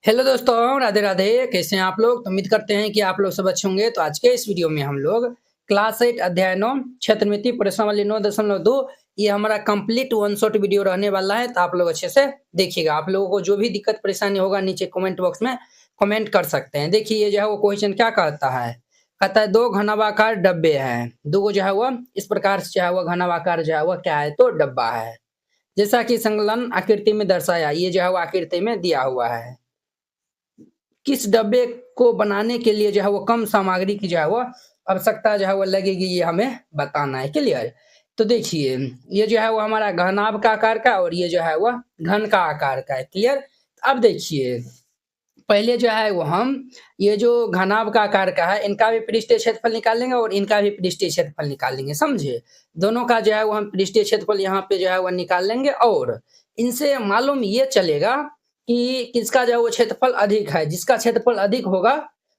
Hello दोस्तों, राधे राधे। कैसे हैं आप लोग? तो उम्मीद करते हैं कि आप लोग सब अच्छे होंगे। तो आज के इस वीडियो में हम लोग क्लास 8 अध्याय 9 क्षेत्रमिति प्रश्नावली 9.2 ये हमारा कंप्लीट वन शॉट वीडियो रहने वाला है। तो आप लोग अच्छे से देखिएगा। आप लोगों को जो भी दिक्कत परेशानी होगा नीचे कमेंट बॉक्स में कमेंट कर सकते हैं। देखिए ये जो है वो क्वेश्चन क्या कहता है। कहता है दो घनाभाकार डब्बे हैं, दो जो है वो इस प्रकार से जो है वो घनाभाकार जो है वो क्या है, तो डब्बा है। जैसा कि संकलन आकृति में दर्शाया, ये जो है वो आकृति में दिया हुआ है। किस डब्बे को बनाने के लिए जो है वो कम सामग्री की जो है वो आवश्यकता जो है वो लगेगी, ये हमें बताना है। क्लियर? तो देखिए ये जो है वो हमारा घनाभ का आकार का और ये जो है वो घन का आकार का है। क्लियर? अब देखिए पहले जो है वो हम ये जो घनाभ का आकार का है इनका भी पृष्ठीय क्षेत्रफल निकालेंगे और इनका भी पृष्ठीय क्षेत्रफल निकालेंगे। समझे? दोनों का जो है वो हम पृष्ठीय क्षेत्रफल यहाँ पे जो है वो निकाल लेंगे और इनसे मालूम ये चलेगा कि किसका जो है वो क्षेत्रफल अधिक है। जिसका क्षेत्रफल अधिक होगा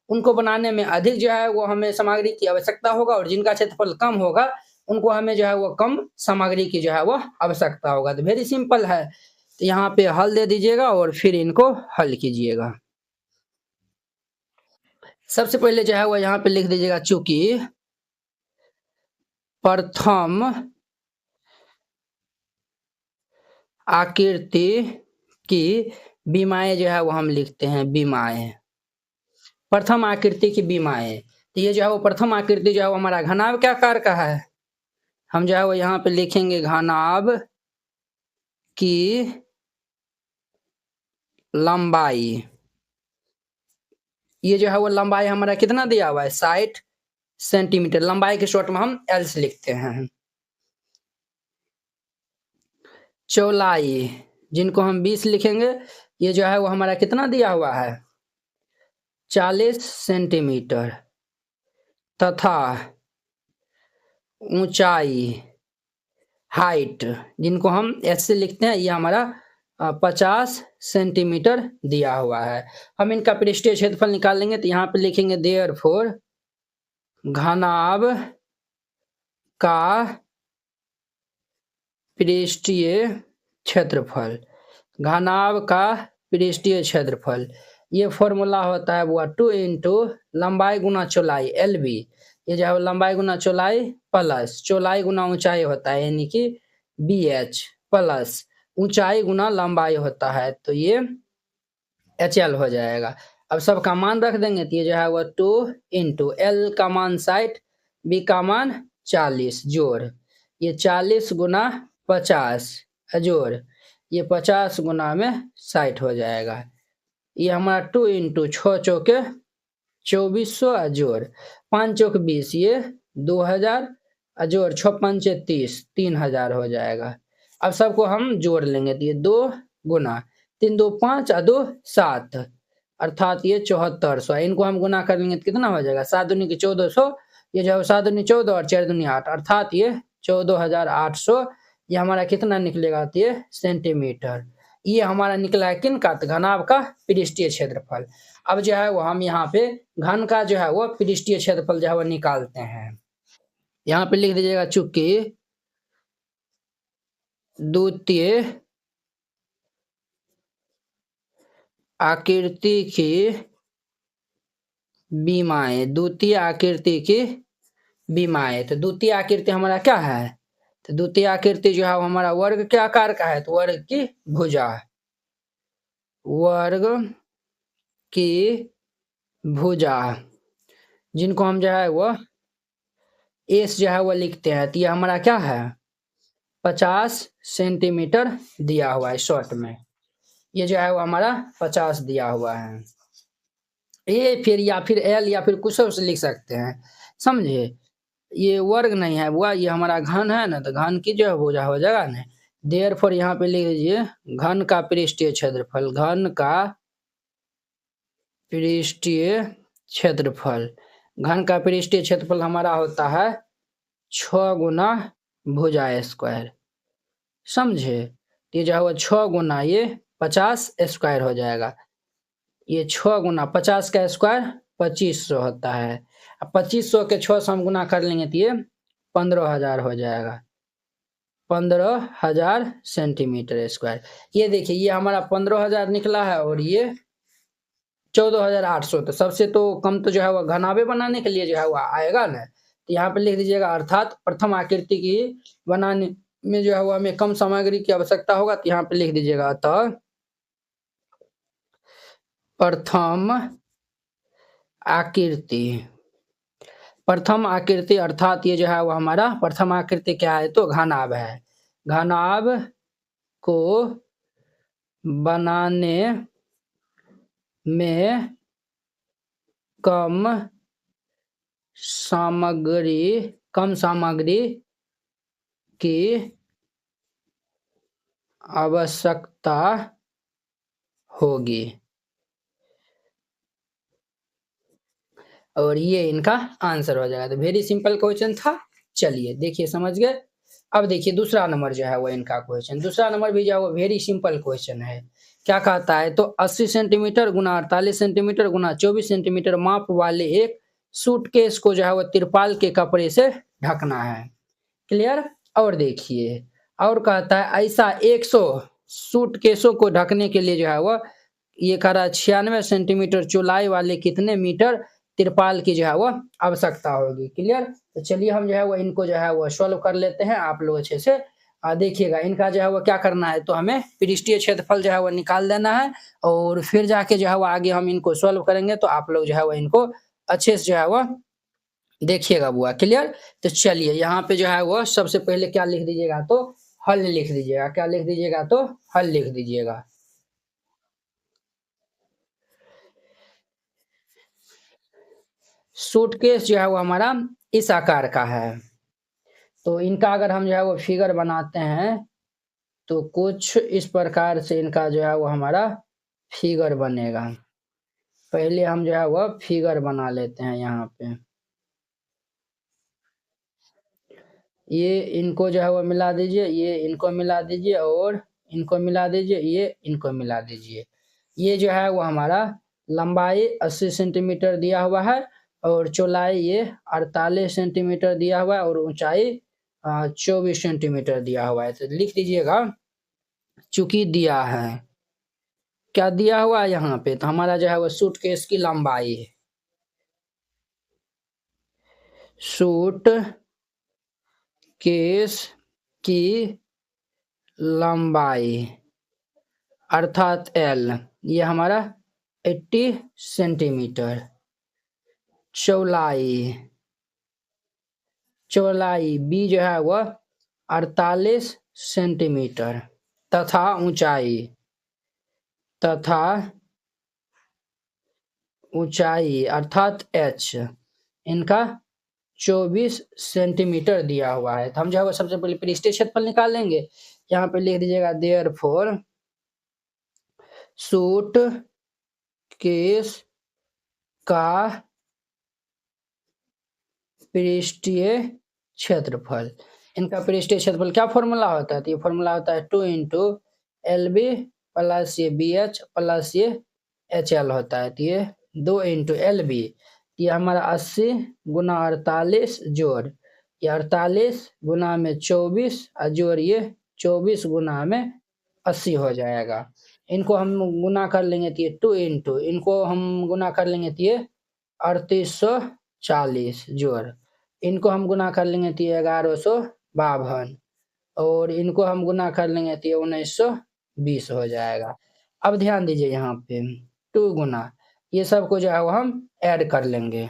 उनको बनाने में अधिक जो है वो हमें सामग्री की आवश्यकता होगा और जिनका क्षेत्रफल कम होगा उनको हमें जो है वो कम सामग्री की जो है वो आवश्यकता होगा। तो वेरी सिंपल है। तो यहाँ पे हल दे दीजिएगा और फिर इनको हल कीजिएगा। सबसे पहले जो है वो यहाँ पे लिख दीजिएगा, चूंकि प्रथम आकृति की विमाएं जो है वो हम लिखते हैं विमाएं। प्रथम आकृति की विमाएं, तो ये जो है वो प्रथम आकृति जो है वो हमारा घनाभ के आकार का है। हम जो है वो यहाँ पे लिखेंगे घनाभ की लंबाई। ये जो है वो लंबाई हमारा कितना दिया हुआ है, 60 सेंटीमीटर। लंबाई के शॉर्ट में हम एल से लिखते हैं। चौड़ाई जिनको हम 20 लिखेंगे, ये जो है वो हमारा कितना दिया हुआ है, 40 सेंटीमीटर। तथा ऊंचाई हाइट जिनको हम एस से लिखते हैं, ये हमारा 50 सेंटीमीटर दिया हुआ है। हम इनका पृष्ठीय क्षेत्रफल निकाल लेंगे। तो यहाँ पे लिखेंगे देयरफॉर घनाभ का पृष्ठीय क्षेत्रफल। घनाभ का पृष्ठीय क्षेत्रफल ये फॉर्मूला होता है वो 2 इंटू लंबाई गुना चौड़ाई LB। ये जो है लंबाई गुना चौड़ाई प्लस चौड़ाई गुना ऊंचाई होता है, यानी कि BH प्लस ऊंचाई गुना लंबाई होता है, तो ये HL हो जाएगा। अब सबका मान रख देंगे। तो ये जो है वो 2 इंटू L का मान 60, B का मान 40 जोड़ ये 40 गुना 50 जोड़ ये 50 गुना में 60 हो जाएगा। ये हमारा 2 इंटू 6 चौके 2400 जोड़ 5 चौक 20, ये 2000 जोड़ 6 पंचे 30, 3000 हो जाएगा। अब सबको हम जोड़ लेंगे। तो ये 2 गुना 3 2 5 और 2 7, अर्थात ये 7400। इनको हम गुना कर लेंगे तो कितना हो जाएगा, 7 दूनी की 1400, ये जो है 7 दूनी 14 और 4 दूनी 8, अर्थात ये 14800। ये हमारा कितना निकलेगा, तो ये सेंटीमीटर। ये हमारा निकला है किन का, घनाभ का पृष्ठीय क्षेत्रफल। अब जो है वो हम यहाँ पे घन का जो है वो पृष्ठीय क्षेत्रफल जो है वो निकालते हैं। यहाँ पे लिख दीजिएगा, चूंकि द्वितीय आकृति की विमाएं, द्वितीय आकृति की विमाएं। तो द्वितीय आकृति हमारा क्या है, तो द्वितीय आकृति जो है वो हमारा वर्ग के आकार का है। तो वर्ग की भुजा, वर्ग की भुजा जिनको हम जो है वो एस जो है वो लिखते हैं। तो ये हमारा क्या है, 50 सेंटीमीटर दिया हुआ है शॉर्ट में। ये जो है वो हमारा 50 दिया हुआ है। ए फिर या फिर एल या फिर कुछ से लिख सकते हैं। समझे? ये वर्ग नहीं है वो, ये हमारा घन है ना, तो घन की जो है भुजा हो जाएगा ना। देयरफॉर यहाँ पे लिख लीजिए घन का पृष्ठीय क्षेत्रफल। घन का पृष्ठीय क्षेत्रफल, घन का पृष्ठीय क्षेत्रफल हमारा होता है 6 गुना भुजा स्क्वायर। समझे? ये जो है वो 6 गुना ये 50 स्क्वायर हो जाएगा। ये 6 गुना 50 का स्क्वायर 2500 होता है। अब 2500 के 6 से हम गुना कर लेंगे तो ये 15000 हो जाएगा। 15000 सेंटीमीटर स्क्वायर। ये देखिए ये हमारा 15000 निकला है और ये 14,800। तो सबसे तो कम तो जो है वो घनाभे बनाने के लिए जो है वो आएगा ना, तो यहाँ पे लिख दीजिएगा अर्थात प्रथम आकृति की बनाने में जो है वो हमें कम सामग्री की आवश्यकता होगा, तो यहाँ पे लिख दीजिएगा अतः प्रथम आकृति। प्रथम आकृति अर्थात ये जो है वो हमारा प्रथम आकृति क्या है, तो घनाभ है। घनाभ को बनाने में कम सामग्री की आवश्यकता होगी। और ये इनका आंसर हो जाएगा। तो वेरी सिंपल क्वेश्चन था। चलिए देखिए समझ गए। अब देखिए दूसरा नंबर जो है वो इनका क्वेश्चन, दूसरा नंबर भी जो है वो वेरी सिंपल क्वेश्चन है। क्या कहता है, तो 80 सेंटीमीटर गुना 48 सेंटीमीटर गुना 24 सेंटीमीटर माप वाले एक सूटकेस को जो है वो तिरपाल के कपड़े से ढकना है। क्लियर। और देखिए और कहता है ऐसा 100 सूटकेसों को ढकने के लिए जो है वो ये कह रहा है 96 सेंटीमीटर चौड़ाई वाले कितने मीटर तिरपाल की जो है वो आवश्यकता होगी। क्लियर। तो चलिए हम जो है वो इनको जो है वो सॉल्व कर लेते हैं। आप लोग अच्छे से देखिएगा इनका जो है वो क्या करना है, तो हमें पृष्ठीय क्षेत्रफल जो है वो निकाल देना है और फिर जाके जो है वो आगे हम इनको सॉल्व करेंगे। तो आप लोग जो है वो इनको अच्छे से जो है वो देखिएगा बुआ। क्लियर। तो चलिए यहाँ पे जो है वो सबसे पहले क्या लिख दीजिएगा, तो हल लिख दीजिएगा। क्या लिख दीजिएगा, तो हल लिख दीजिएगा। सूटकेस जो है वो हमारा इस आकार का है, तो इनका अगर हम जो है वो फिगर बनाते हैं तो कुछ इस प्रकार से इनका जो है वो हमारा फिगर बनेगा। पहले हम जो है वो फिगर बना लेते हैं। यहाँ पे ये इनको जो है वो मिला दीजिए, ये इनको मिला दीजिए और इनको मिला दीजिए, ये इनको मिला दीजिए। ये जो है वो हमारा लंबाई 80 सेंटीमीटर दिया हुआ है और चौड़ाई ये 48 सेंटीमीटर दिया हुआ है और ऊंचाई 24 सेंटीमीटर दिया हुआ है। तो लिख दीजिएगा चूंकि दिया है, क्या दिया हुआ है यहाँ पे, तो हमारा जो है वो सूटकेस की लंबाई है, सूट केस की लंबाई अर्थात एल ये हमारा 80 सेंटीमीटर, चौड़ाई बी जो है वह 48 सेंटीमीटर तथा ऊंचाई अर्थात एच इनका 24 सेंटीमीटर दिया हुआ है। तो हम जो है वो सबसे पहले पृष्ठीय क्षेत्रफल निकाल लेंगे। यहाँ पे लिख दीजिएगा देयरफॉर सूट केस का पृष्ठीय क्षेत्रफल। इनका पृष्ठीय क्षेत्रफल क्या फॉर्मूला होता है, तो ये फॉर्मूला होता है 2 इंटू LB प्लस ये BH प्लस ये HL होता है। तो ये 2 इंटू LB, ये हमारा 80 गुना 48 जोड़ ये 48 गुना में 24 और जोड़ ये 24 गुना में 80 हो जाएगा। इनको हम गुना कर लेंगे तो ये 2 इंटू इनको हम गुना कर लेंगे तो ये 3840 जोड़ इनको हम गुना कर लेंगे तो ये 1152 और इनको हम गुना कर लेंगे तो ये 1920 हो जाएगा। अब ध्यान दीजिए यहाँ पे 2 गुना ये सब को जो है वो हम ऐड कर लेंगे।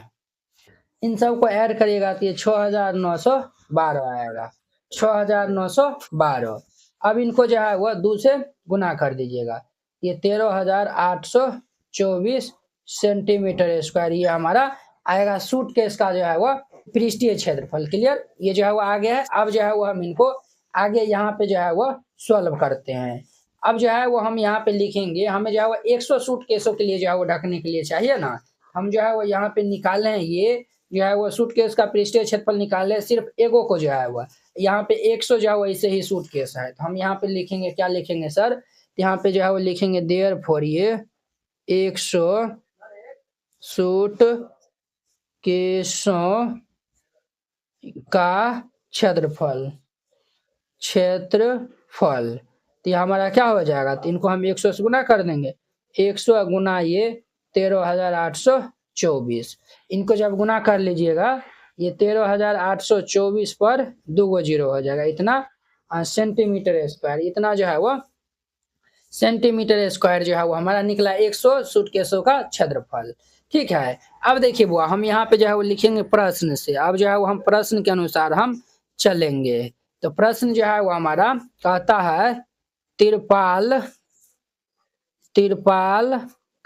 इन सब को ऐड करिएगा तो ये 6912 आएगा, 6912। अब इनको जो है वो 2 से गुना कर दीजिएगा, ये 13,824 सेंटीमीटर स्क्वायर ये हमारा आएगा सूटकेस का जो है वो पृष्ठीय क्षेत्रफल। क्लियर। ये जो है वो आगे है। अब जो है वो हम इनको आगे यहाँ पे जो है वो सॉल्व करते हैं। अब जो है वो हम यहाँ पे लिखेंगे, हमें जो है वो 100 सूटकेसों के लिए जो है वो ढकने के लिए चाहिए ना, हम जो है वो यहाँ पे निकाले हैं। ये जो है वो सूटकेस का पृष्ठीय क्षेत्रफल निकाले, सिर्फ एगो को जो है वो यहाँ पे 100 जो है वो ऐसे ही सूटकेस है। तो हम यहाँ पे लिखेंगे, क्या लिखेंगे सर, यहाँ पे जो है वो लिखेंगे देयरफॉर ये 100 सूट केसों का क्षेत्रफल तो ये हमारा क्या हो जाएगा, तो इनको हम 100 से गुना कर देंगे। 100 गुना ये 13,824। इनको जब गुना कर लीजिएगा, ये 13,824 पर 2 जीरो हो जाएगा, इतना सेंटीमीटर स्क्वायर। इतना जो है वो सेंटीमीटर स्क्वायर जो है वो हमारा निकला 100 सूटकेसों का क्षेत्रफल। ठीक है, अब देखिए बुआ, हम यहाँ पे जो है वो लिखेंगे प्रश्न से। अब जो है वो हम प्रश्न के अनुसार हम चलेंगे। तो प्रश्न जो है वो हमारा कहता है तिरपाल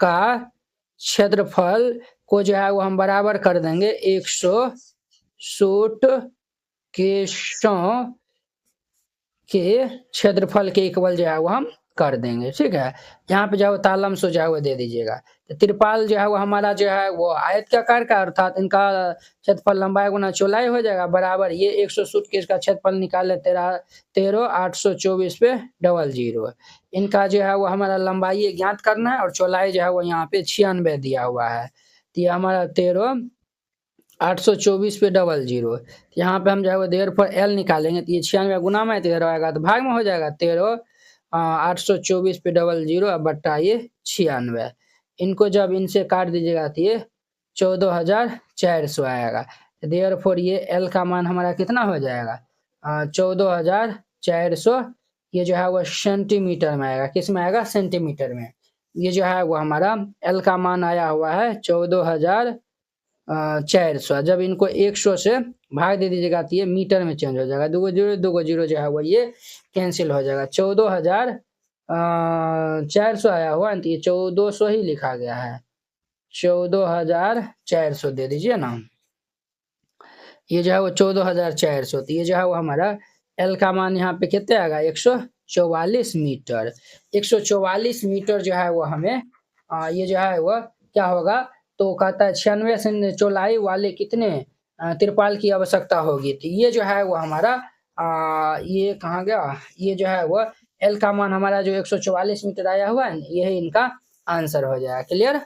का क्षेत्रफल को जो है वो हम बराबर कर देंगे 100 सूटकेसों के क्षेत्रफल के इक्वल जो है वो हम कर देंगे। ठीक है, यहाँ पे जो है तालम सो जो है वो दे दीजिएगा। तो तिरपाल जो है वो हमारा जो है वो आयताकार का, अर्थात इनका क्षेत्रफल लंबाई गुना चौड़ाई हो जाएगा, बराबर ये 100 सूटकेस का क्षेत्रफल निकाले 13,824 पे 00। इनका जो है वो हमारा लंबाई ज्ञात करना है और चौड़ाई जो है वो यहाँ पे 96 दिया हुआ है। तो ये हमारा 13,824 पे 00। यहाँ पे हम जो है वो देर पर एल निकालेंगे, तो ये 96 गुना में तो इधर आएगा तो भाग में हो जाएगा 13,824 पे 00 बट्टा ये 96। इनको जब इनसे काट दीजिएगा तो ये 14,400 आएगा। देर फोर ये एल का मान हमारा कितना हो जाएगा 14,400। ये जो है वो सेंटीमीटर में आएगा, किस में आएगा सेंटीमीटर में। ये जो है वो हमारा एल का मान आया हुआ है 14,400। जब इनको 100 से भाग दे दीजिएगा तो ये मीटर में चेंज हो जाएगा, 2 जीरो जो है वो ये कैंसिल हो जाएगा। 14,400 आया हुआ है तो ये 1400 ही लिखा गया है, 14,400 दे दीजिए ना। ये जो है वो 14,400, तो ये जो है वो हमारा एल का मान यहाँ पे कितने आएगा 144 मीटर। 144 मीटर जो है वो हमें ये जो है वो क्या होगा, तो कहता है 96 से चौड़ाई वाले कितने तिरपाल की आवश्यकता होगी। तो ये जो है वो हमारा ये कहाँ गया, ये जो है वो एल का मान हमारा जो 144 मीटर आया हुआ है, यही इनका आंसर हो जाएगा। क्लियर।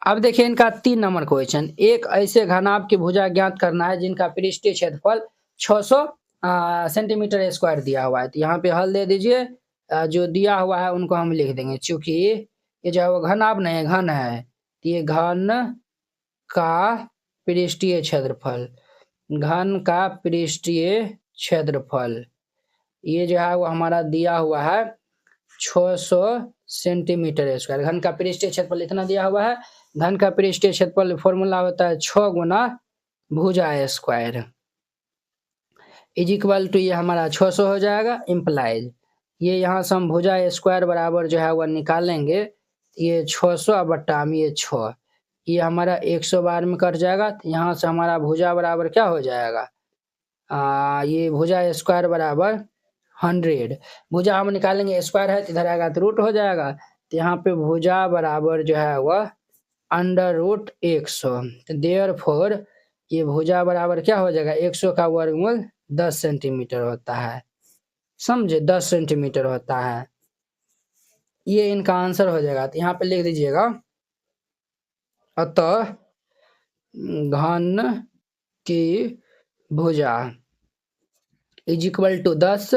अब देखिए इनका 3 नंबर क्वेश्चन, एक ऐसे घनाभ की भुजा ज्ञात करना है जिनका पृष्ठीय क्षेत्रफल 600 सेंटीमीटर स्क्वायर दिया हुआ है। तो यहाँ पे हल दे दीजिए, जो दिया हुआ है उनको हम लिख देंगे, चूंकि ये जो है वो घनाभ नहीं घन है, तो ये घन का पृष्ठीय क्षेत्रफल, घन का पृष्ठीय क्षेत्रफल ये जो है वो हमारा दिया हुआ है 600 सेंटीमीटर स्क्वायर। घन का पृष्ठीय क्षेत्रफल इतना दिया हुआ है। घन का पृष्ठीय क्षेत्रफल फॉर्मूला होता है 6 गुना भुजा स्क्वायर इज इक्वल टू ये हमारा 600 हो जाएगा इम्प्लाइज। ये यहाँ से हम भुजा स्क्वायर बराबर जो है वह निकालेंगे, ये 600 बट्टा ये 6, ये हमारा 100 बार में कट जाएगा। तो यहाँ से हमारा भुजा बराबर क्या हो जाएगा, ये भुजा स्क्वायर बराबर 100। भुजा हम निकालेंगे स्क्वायर है तो इधर आएगा तो रूट हो जाएगा। तो यहाँ पे भुजा बराबर जो है वह √100। तो देयरफॉर ये भुजा बराबर क्या हो जाएगा 100 का वर्गमूल 10 सेंटीमीटर होता है, समझे 10 सेंटीमीटर होता है। ये इनका आंसर हो जाएगा। तो यहाँ पे लिख दीजिएगा अतः घन की भुजा इज इक्वल टू 10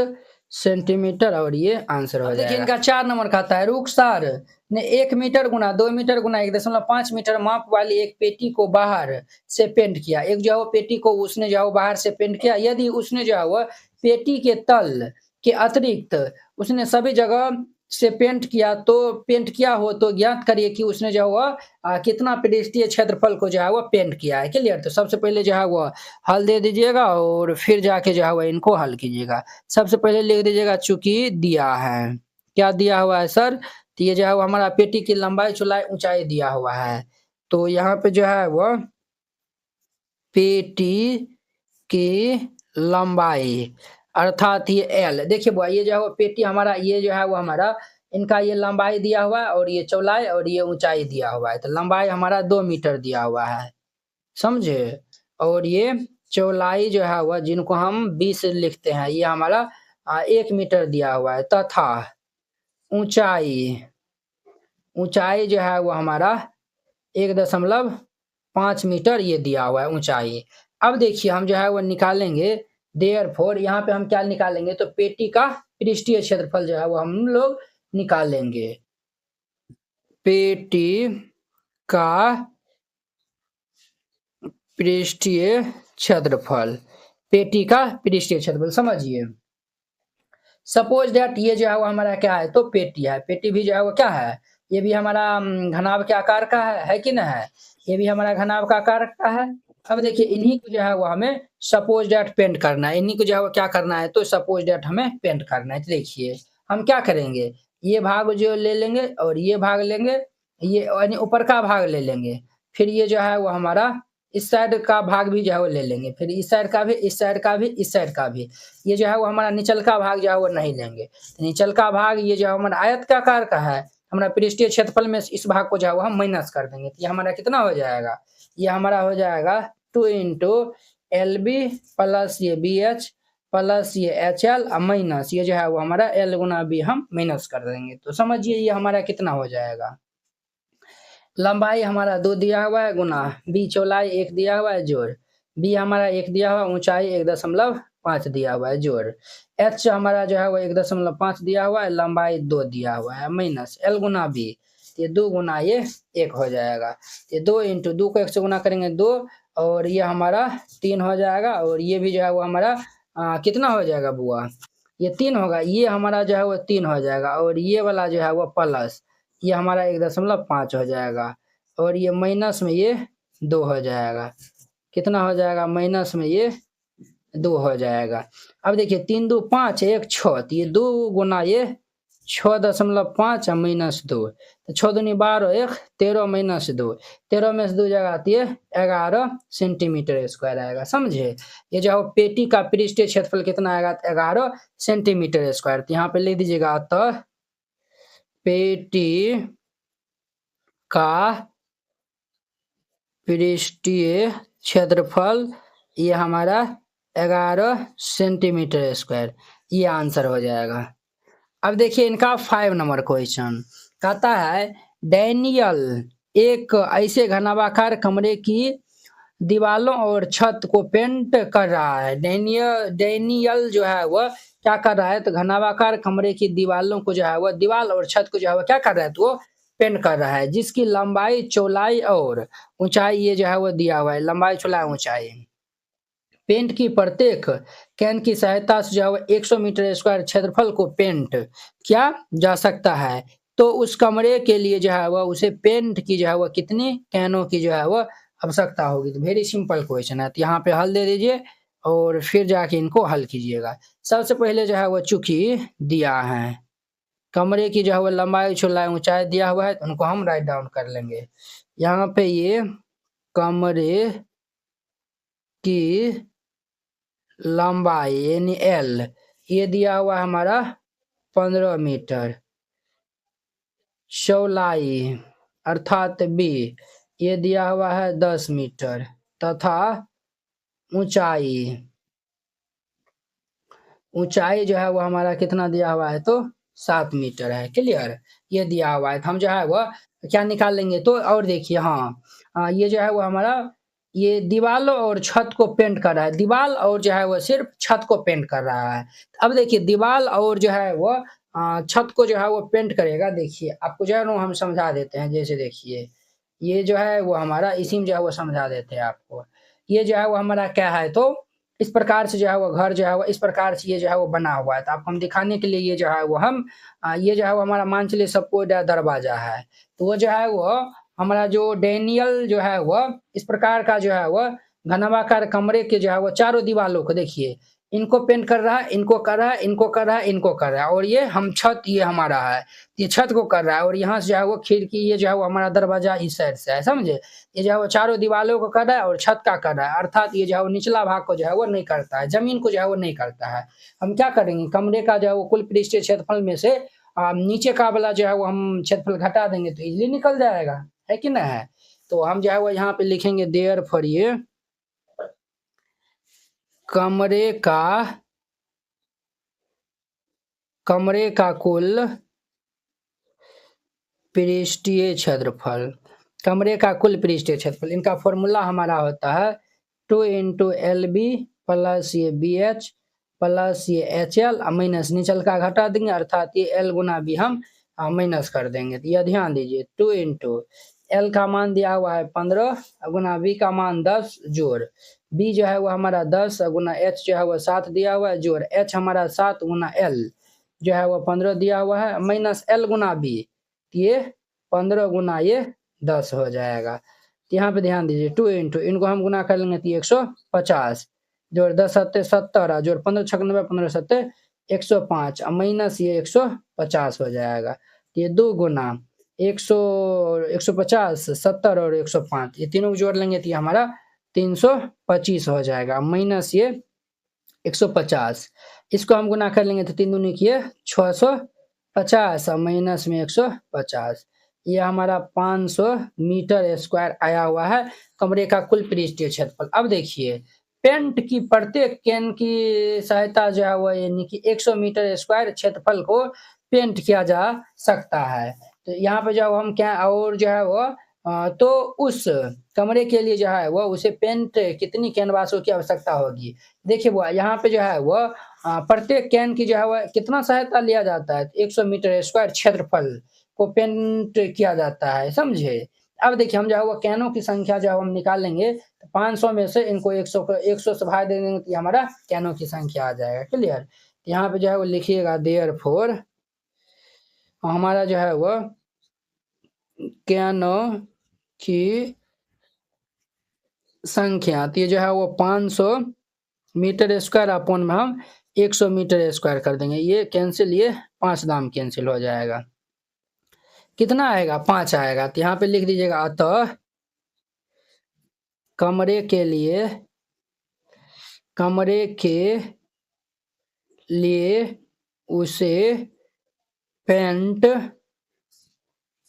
सेंटीमीटर और ये आंसर हो जाएगा। देखिए इनका 4 नंबर खाता है, रुखसार ने 1 मीटर गुना 2 मीटर गुना 1.5 मीटर माप वाली एक पेटी को बाहर से पेंट किया। एक जो है वो पेटी को उसने जो है बाहर से पेंट किया। यदि उसने जो है वो पेटी के तल के अतिरिक्त उसने सभी जगह से पेंट किया हो तो ज्ञात करिए कि उसने जो है कितना पृष्ठीय क्षेत्रफल को जो है वो पेंट किया है। क्लियर। तो सबसे पहले जो है वो हल दे दीजिएगा और फिर जाके जो है वो इनको हल कीजिएगा। सबसे पहले लिख दीजिएगा चूंकि दिया है, क्या दिया हुआ है सर, तो ये जो है वो हमारा पेटी की लंबाई चौड़ाई ऊंचाई दिया हुआ है। तो यहाँ पे जो है वो पेटी की लंबाई अर्थात ये एल, देखिए बुआ ये जो है वो पेटी हमारा ये जो है वो हमारा इनका ये लंबाई दिया हुआ है और ये चौड़ाई और ये ऊंचाई दिया हुआ है। तो लंबाई हमारा 2 मीटर दिया हुआ है, समझे, और ये चौड़ाई जो है वह जिनको हम 20 लिखते हैं ये हमारा 1 मीटर दिया हुआ है तथा ऊंचाई जो है वो हमारा 1.5 मीटर ये दिया हुआ है ऊंचाई। अब देखिए हम जो है वो निकालेंगे देयरफॉर, यहाँ पे हम क्या निकालेंगे, तो पेटी का पृष्ठीय क्षेत्रफल जो है वो हम लोग निकालेंगे। पेटी का पृष्ठीय क्षेत्रफल, पेटी का पृष्ठीय क्षेत्रफल। समझिए, सपोज दैट ये जो है वो हमारा क्या है, तो पेटी है। पेटी भी जो है वो क्या है, ये भी हमारा घनाभ के आकार का है कि ना है, ये भी हमारा घनाभ का आकार का है। अब देखिए इन्हीं को जो है वो हमें सपोज दैट पेंट करना है, इन्हीं को जो है वो क्या करना है, तो सपोज दैट हमें पेंट करना है। तो देखिए हम क्या करेंगे, ये भाग जो ले लेंगे और ये भाग लेंगे, ये यानी ऊपर का भाग ले लेंगे, फिर ये जो है वो हमारा इस साइड का भाग भी जो है वो ले लेंगे, फिर इस साइड का भी, इस साइड का भी, इस साइड का भी। ये जो है वो हमारा निचल का भाग जो है वो नहीं लेंगे। तो निचल का भाग ये जो है हमारा आयत का आकार का है, हमारा पृष्ठीय क्षेत्रफल में इस भाग को जो है वो हम माइनस कर देंगे। तो ये हमारा कितना हो जाएगा, ये हमारा हो जाएगा 2 इंटू एल बी प्लस ये बी एच प्लस ये एच एल माइनस ये जो है वो हमारा एल गुना बी हम माइनस कर देंगे। तो समझिए ये हमारा कितना हो जाएगा, लंबाई हमारा 2 दिया हुआ है गुना बी चौड़ाई 1 दिया हुआ है जोड़, बी हमारा 1 दिया हुआ, ऊंचाई 1.5 दिया हुआ है जोड़, एच हमारा जो है वो 1.5 दिया हुआ है, लंबाई 2 दिया हुआ है माइनस एल गुना बी, ये 2 गुना ये 1 हो जाएगा। ये 2 इंटू 2 को 1 से गुना करेंगे 2, और ये हमारा 3 हो जाएगा, और ये भी जो है वो हमारा कितना हो जाएगा बुआ, ये 3 होगा, ये हमारा जो है वो 3 हो जाएगा, और ये वाला जो है वो प्लस ये हमारा 1.5 हो जाएगा, और ये माइनस में ये 2 हो जाएगा। कितना हो जाएगा, माइनस में ये 2 हो जाएगा। अब देखिए 3 2 5 1 6, तो ये 2 गुना ये 6.5 माइनस 2, तो 6 दूनी 12 1 13 माइनस 2, 13 में से 2 जगह आती है 11 सेंटीमीटर स्क्वायर आएगा। समझे, ये जो पेटी का पृष्ठीय क्षेत्रफल कितना आएगा, 11 सेंटीमीटर स्क्वायर। तो यहाँ पे लिख दीजिएगा, तो पेटी का पृष्ठीय क्षेत्रफल ये हमारा 11 सेंटीमीटर स्क्वायर, ये आंसर हो जाएगा। अब देखिए इनका 5 नंबर क्वेश्चन कहता है, डैनियल एक ऐसे घनाभाकार कमरे की दीवालों और छत को पेंट कर रहा है। डैनियल जो है वह क्या कर रहा है, तो घनाभाकार कमरे की दीवालों को जो है वह दीवाल और छत को जो है वह क्या कर रहा है, तो वो पेंट कर रहा है, जिसकी लंबाई चौड़ाई और ऊंचाई ये जो है वो दिया हुआ है, लंबाई चौड़ाई ऊंचाई। पेंट की प्रत्येक कैन की सहायता से जो है 100 मीटर स्क्वायर क्षेत्रफल को पेंट किया जा सकता है। तो उस कमरे के लिए जो है वह उसे पेंट की जो है वह कितनी कैनों की जो है वह आवश्यकता होगी। तो वेरी सिंपल क्वेश्चन है, तो यहाँ पे हल दे दीजिए और फिर जाके इनको हल कीजिएगा। सबसे पहले जो है वह चूंकि दिया है, कमरे की जो है वह लंबाई चौड़ाई ऊंचाई दिया हुआ है, तो उनको हम राइट डाउन कर लेंगे। यहाँ पे ये कमरे की लंबाई यानी एल ये दिया हुआ है हमारा 15 मीटर, चौड़ाई अर्थात बी ये दिया हुआ है 10 मीटर, तथा ऊंचाई ऊंचाई जो है वो हमारा कितना दिया हुआ है, तो 7 मीटर है। क्लियर, ये दिया हुआ है, तो हम जो है वह क्या निकाल लेंगे। तो और देखिए हाँ ये जो है वो हमारा ये दीवालों और छत को पेंट कर रहा है, दीवाल और जो है वो सिर्फ छत को पेंट कर रहा है। अब देखिए दीवाल और जो है वो छत को जो है वो पेंट करेगा। देखिए आपको जो है ना हम समझा देते हैं, जैसे देखिए ये जो है वो हमारा इसी में जो है वो समझा देते हैं आपको। ये जो है वो हमारा क्या है, तो इस प्रकार से जो है वो घर जो है वो इस प्रकार से ये जो है वो बना हुआ है। तो आपको हम दिखाने के लिए ये जो है वो हम ये जो है वो हमारा मान चलिए सबको दरवाजा है, तो वो जो है वो हमारा जो डैनियल जो है वह इस प्रकार का जो है वह घनाभाकार कमरे के जो है वो चारों दीवालों को देखिए इनको पेंट कर रहा है, इनको कर रहा है, इनको कर रहा है, इनको कर रहा है, और ये हम छत ये हमारा है, ये छत को कर रहा है, और यहाँ से जो है वो खिड़की ये जो है वो हमारा दरवाजा इस साइड से है। समझे, ये जो है वो चारों दीवालों को कर रहा है और छत का कर रहा है, अर्थात ये जो है वो निचला भाग को जो है वो नहीं करता है, जमीन को जो है वो नहीं करता है। हम क्या करेंगे, कमरे का जो है वो कुल पृष्ठीय क्षेत्रफल में से नीचे का वाला जो है वो हम क्षेत्रफल घटा देंगे तो इजिली निकल जाएगा, है कि ना है। तो हम जो है वो यहाँ पे लिखेंगे देयरफॉर ये कमरे का कुल पृष्ठीय क्षेत्रफल, कमरे का कुल पृष्ठीय क्षेत्रफल, इनका फॉर्मूला हमारा होता है 2 इंटू एल बी प्लस ये बी एच प्लस ये एच एल माइनस निचल का घटा देंगे, अर्थात ये एल गुना बी हम माइनस कर देंगे। तो यह ध्यान दीजिए 2 इंटू L का मान दिया हुआ है 15 गुना V का मान 10 जोड़ B जो है वो हमारा 10 गुना H जो है वो 7 दिया हुआ है जोड़ H हमारा 7 गुना L जो है वो 15 दिया हुआ है माइनस L गुना B ये 15 गुना ये 10 हो जाएगा। तो यहाँ पे ध्यान दीजिए 2 इंटू इनको हम गुना कर लेंगे तो 150 जोड़ 10 सत्ते 70 जोड़ 15 छक 90 15 सत्ते 105 माइनस ये 150 हो जाएगा। ये 2 गुना 150 70 और 105 ये तीनों को जोड़ लेंगे तो ये हमारा 325 हो जाएगा माइनस ये 150 इसको हम गुना कर लेंगे तो 3 दूनी किए 650 माइनस में 150 ये हमारा 500 मीटर स्क्वायर आया हुआ है कमरे का कुल पृष्ठीय क्षेत्रफल। अब देखिए पेंट की प्रत्येक कैन की सहायता जो है वो यानी कि 100 मीटर स्क्वायर क्षेत्रफल को पेंट किया जा सकता है। तो यहाँ पे जो हम क्या और जो है वो तो उस कमरे के लिए जो है वो उसे पेंट कितनी कैनवासों की आवश्यकता होगी। देखिए वो यहाँ पे जो है वो प्रत्येक कैन की जो है वो कितना सहायता लिया जाता है 100 मीटर स्क्वायर क्षेत्रफल को पेंट किया जाता है समझे। अब देखिए हम जो है वो कैनों की संख्या जो हम निकालेंगे तो 500 में से इनको 100 से भाग दे देंगे तो हमारा कैनों की संख्या आ जाएगा क्लियर। यहाँ पे जो है वो लिखिएगा देयरफॉर हमारा जो है वो कैनों की संख्या तो ये जो है वो 500 मीटर स्क्वायर अपॉन में हम 100 मीटर स्क्वायर कर देंगे ये कैंसिल ये 5 दाम कैंसिल हो जाएगा कितना आएगा 5 आएगा। तो यहाँ पे लिख दीजिएगा अतः कमरे के लिए उसे पेंट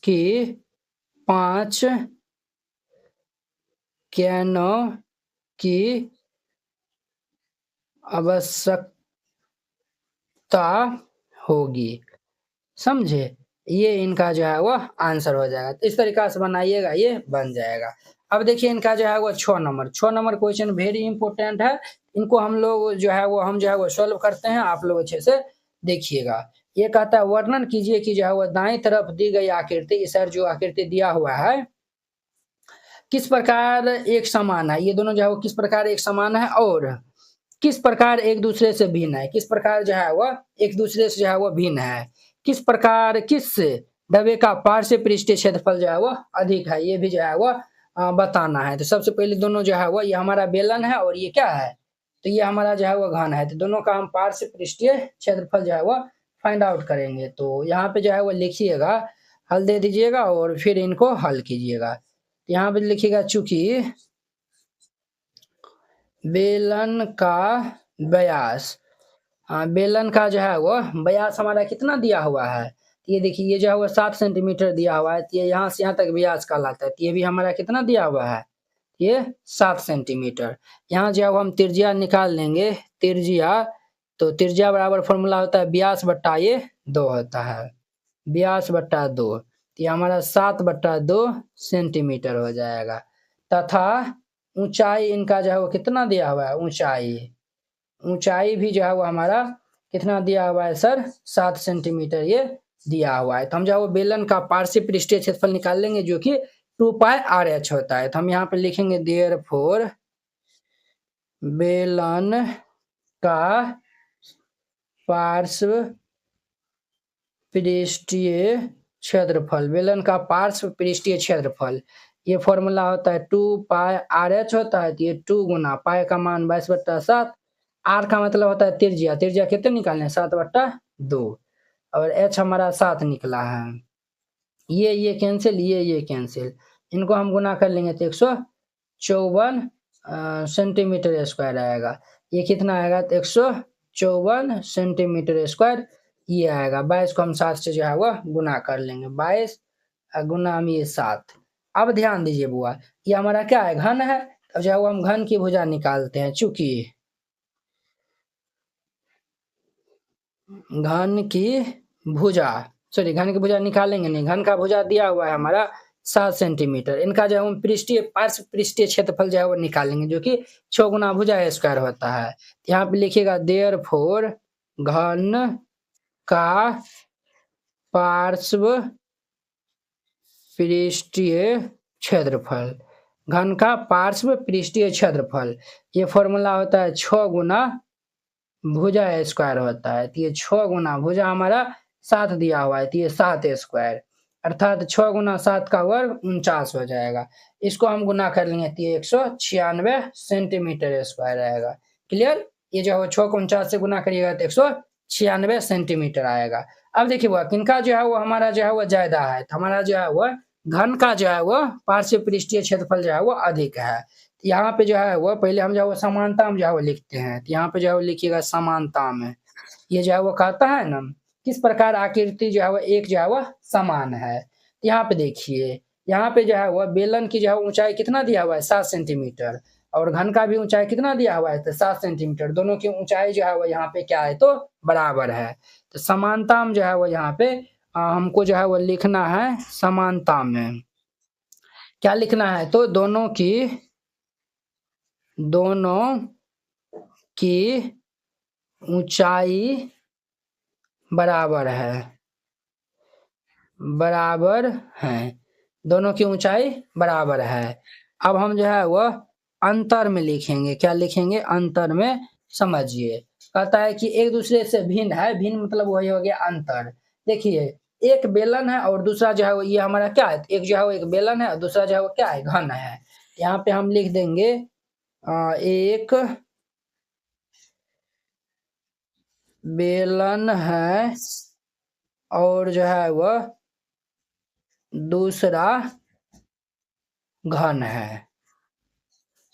की 5 कैनों की आवश्यकता होगी समझे। ये इनका जो है वो आंसर हो जाएगा। इस तरीका से बनाइएगा ये बन जाएगा। अब देखिए इनका जो है वो 6 नंबर क्वेश्चन वेरी इंपॉर्टेंट है इनको हम लोग जो है वो सॉल्व करते हैं आप लोग अच्छे से देखिएगा। ये कहता है वर्णन कीजिए कि जो है वो दाएं तरफ दी गई आकृति इस जो आकृति दिया हुआ है किस प्रकार एक समान है। ये दोनों जो है वो किस प्रकार एक समान है और किस प्रकार एक दूसरे से भिन्न है किस प्रकार जो है वह एक दूसरे से जो है वह भिन्न है किस प्रकार किस डबे का पार्श्व पृष्ठीय क्षेत्रफल जो है वह अधिक है ये भी जो है वह बताना है। तो सबसे पहले दोनों जो है वह ये हमारा बेलन है और ये क्या है तो ये हमारा जो है वह घन है। तो दोनों का हम पार्श्व पृष्ठीय क्षेत्रफल जो है वह फाइंड आउट करेंगे। तो यहाँ पे जो है वह लिखिएगा हल दे दीजिएगा और फिर इनको हल कीजिएगा। यहाँ पे लिखिएगा चूंकि बेलन का व्यास बेलन का जो है वो व्यास हमारा कितना दिया हुआ है ये देखिए ये जो है वो 7 सेंटीमीटर दिया हुआ है। ये यहाँ से यहाँ तक व्यास कहलाता है। ये भी हमारा कितना दिया हुआ है ये 7 सेंटीमीटर। यहाँ जो है हम त्रिज्या निकाल लेंगे त्रिज्या तो त्रिज्या बराबर फॉर्मूला होता है व्यास बट्टा ये 2 होता है व्यास बट्टा 2 ये हमारा 7/2 सेंटीमीटर हो जाएगा तथा ऊंचाई इनका जो है वो कितना दिया हुआ है ऊंचाई भी जो है वो हमारा कितना दिया हुआ है सर 7 सेंटीमीटर ये दिया हुआ है। तो हम जो है वो बेलन का पार्श्व पृष्ठीय क्षेत्रफल निकाल लेंगे जो कि 2πr/h होता है। तो हम यहाँ पे लिखेंगे देयरफॉर बेलन का पार्श्व पृष्ठीय क्षेत्रफल बेलन का पार्श्व पृष्ठीय क्षेत्रफल ये फॉर्मूला होता है 2πr/h होता है। तो ये 2 गुना पाई का मान 22/7 r का मतलब होता है त्रिज्या कितने निकालने 7/2 और h हमारा 7 निकला है। ये कैंसिल ये कैंसिल इनको हम गुना कर लेंगे तो 154 सेंटीमीटर स्क्वायर आएगा। ये कितना आएगा 154 सेंटीमीटर स्क्वायर ये आएगा। 22 को हम 7 से जो है वह गुना कर लेंगे 22 गुना में ये 7। अब ध्यान दीजिए बुआ ये हमारा क्या है घन है। अब जो है वो हम घन की भुजा निकालते हैं चूंकि घन की भुजा निकालेंगे नहीं घन का भुजा दिया हुआ है हमारा 7 सेंटीमीटर। इनका जो है हम पार्श्व पृष्ठीय क्षेत्रफल जो है वो निकालेंगे जो कि 6 गुना भुजा स्क्वायर होता है। यहाँ पे लिखिएगा देयरफॉर घन का पार्श्व पृष्ठीय क्षेत्रफल, घन का पार्श्व पृष्ठीय क्षेत्रफल। ये फॉर्मूला होता है 6 गुना भुजा स्क्वायर होता है। तो ये 6 गुना भुजा हमारा 7 दिया हुआ है, तो ये 7 स्क्वायर, अर्थात 6 गुना 7 का वर्ग 49 हो जाएगा। इसको हम गुना कर लेंगे तो ये 196 सेंटीमीटर स्क्वायर रहेगा। क्लियर? ये जो है 6 को 49 से गुना करिएगा तो 196 सेंटीमीटर आएगा। अब देखिए वह किनका जो है वो हमारा जो है वो ज्यादा है, तो हमारा जो है वह घन का जो है वो पार्श्व पृष्ठीय क्षेत्रफल जो है वो अधिक है। यहाँ पे जो है वो पहले हम जो है वो समानता में जो है वो लिखते हैं, तो यहाँ पे जो है वो लिखिएगा समानता में। ये जो है वो कहता है ना किस प्रकार आकृति जो है वो एक जो है वो समान है। यहाँ पे देखिए, यहाँ पे जो है वो बेलन की जो है ऊंचाई कितना दिया हुआ है 7 सेंटीमीटर, और घन का भी ऊंचाई कितना दिया हुआ है तो 7 सेंटीमीटर। दोनों की ऊंचाई जो है वो यहाँ पे क्या है तो बराबर है। तो समानता में जो है वो यहाँ पे हमको जो है वो लिखना है समानता में क्या लिखना है तो दोनों की ऊंचाई बराबर है, दोनों की ऊंचाई बराबर है। अब हम जो है वह अंतर में लिखेंगे, क्या लिखेंगे अंतर में, समझिए। कहता है कि एक दूसरे से भिन्न है, भिन्न मतलब वही हो गया अंतर। देखिए एक बेलन है और दूसरा जो है वो ये हमारा क्या है, एक जो है वो एक बेलन है और दूसरा जो है वो क्या है घन है। यहाँ पे हम लिख देंगे एक बेलन है और जो है वह दूसरा घन है,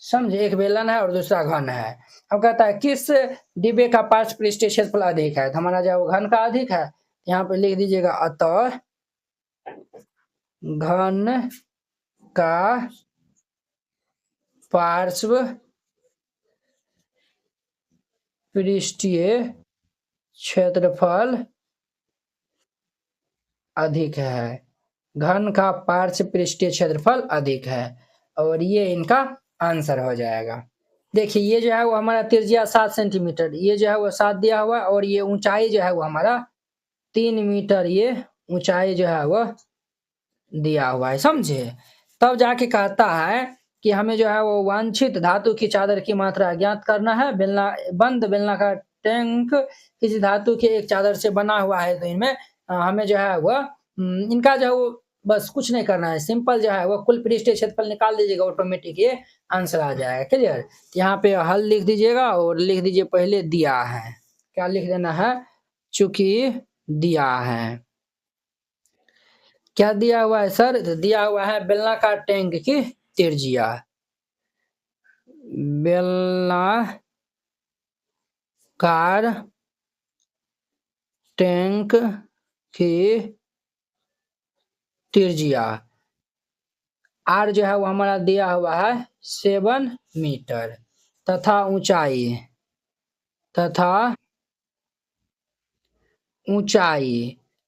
समझे। एक बेलन है और दूसरा घन है। अब कहता है किस डिब्बे का पार्श्व पृष्ठीय क्षेत्रफल अधिक है, तो हमारा जो है घन का अधिक है। यहाँ पे लिख दीजिएगा अतः घन का पार्श्व पृष्ठीय क्षेत्रफल अधिक है, घन का पार्श्व पृष्ठीय क्षेत्रफल अधिक है, और ये इनका आंसर हो जाएगा। देखिए ये जो है वो हमारा त्रिज्या 7 सेंटीमीटर, ये जो है वो 7 दिया हुआ, और ये ऊंचाई जो है वो हमारा 3 मीटर ये ऊंचाई जो है वो दिया हुआ है, समझे। तब जाके कहता है कि हमें जो है वो वांछित धातु की चादर की मात्रा ज्ञात करना है। बंद बेलनाकार टैंक किसी धातु के एक चादर से बना हुआ है, तो इनमें हमें जो है वो इनका जो है वो बस कुछ नहीं करना है, सिंपल जो है वो कुल पृष्ठीय क्षेत्रफल निकाल दीजिएगा, ऑटोमेटिक ये आंसर आ जाएगा। क्लियर? यहाँ पे हल लिख दीजिएगा और लिख दीजिए पहले दिया है, क्या लिख देना है, चूंकि दिया है। क्या दिया हुआ है सर, तो दिया हुआ है बेलनाकार टैंक की त्रिज्या, बेलनाकार टैंक की त्रिज्या आर जो है वो हमारा दिया हुआ है 7 मीटर, तथा ऊंचाई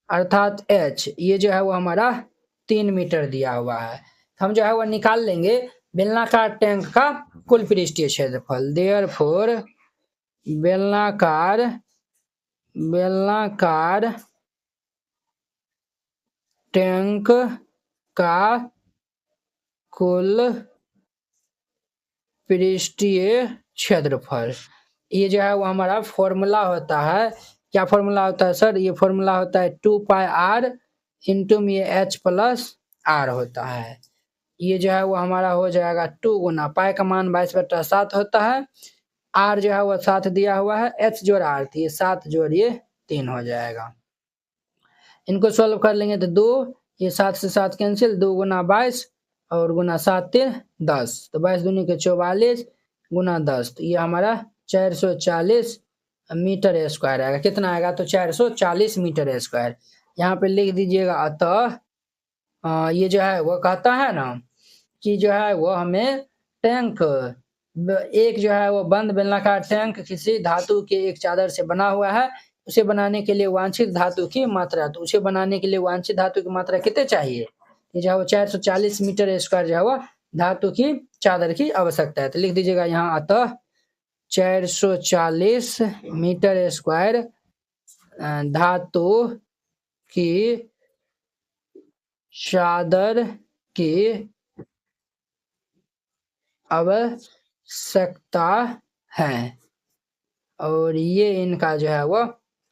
अर्थात h ये जो है वो हमारा 3 मीटर दिया हुआ है। हम जो है वो निकाल लेंगे बेलनाकार टैंक का कुल पृष्ठीय क्षेत्रफल। देयरफॉर बेलनाकार टैंक का कुल पृष्ठीय क्षेत्रफल, ये जो है वो हमारा फॉर्मूला होता है। क्या फॉर्मूला होता है सर, ये फॉर्मूला होता है 2 पाई r इंटू में h प्लस r होता है। ये जो है वो हमारा हो जाएगा 2 गुना पाई का मान 22/7 होता है, r जो है वो 7 दिया हुआ है, h जोड़ r थी 7 जोड़ ये 3 हो जाएगा। इनको सॉल्व कर लेंगे तो 2, ये 7 से 7 कैंसिल, 2 गुना 22 और गुना 7 3 10, तो 22 दूनी के 44 गुना 10, तो ये हमारा 440 मीटर स्क्वायर आएगा। कितना आएगा तो 440 मीटर स्क्वायर। यहाँ पे लिख दीजिएगा अतः ये जो है वो कहता है ना कि जो है वो हमें टैंक एक जो है वो बंद बेलनाकार टैंक किसी धातु के एक चादर से बना हुआ है, उसे बनाने के लिए वांछित धातु की मात्रा, तो उसे बनाने के लिए वांछित धातु की मात्रा कितने चाहिए, ये जो है वो 440 मीटर स्क्वायर जो है वो धातु की चादर की आवश्यकता है। तो लिख दीजिएगा यहाँ अतः 440 मीटर स्क्वायर धातु की चादर की आवश्यकता है, और ये इनका जो है वो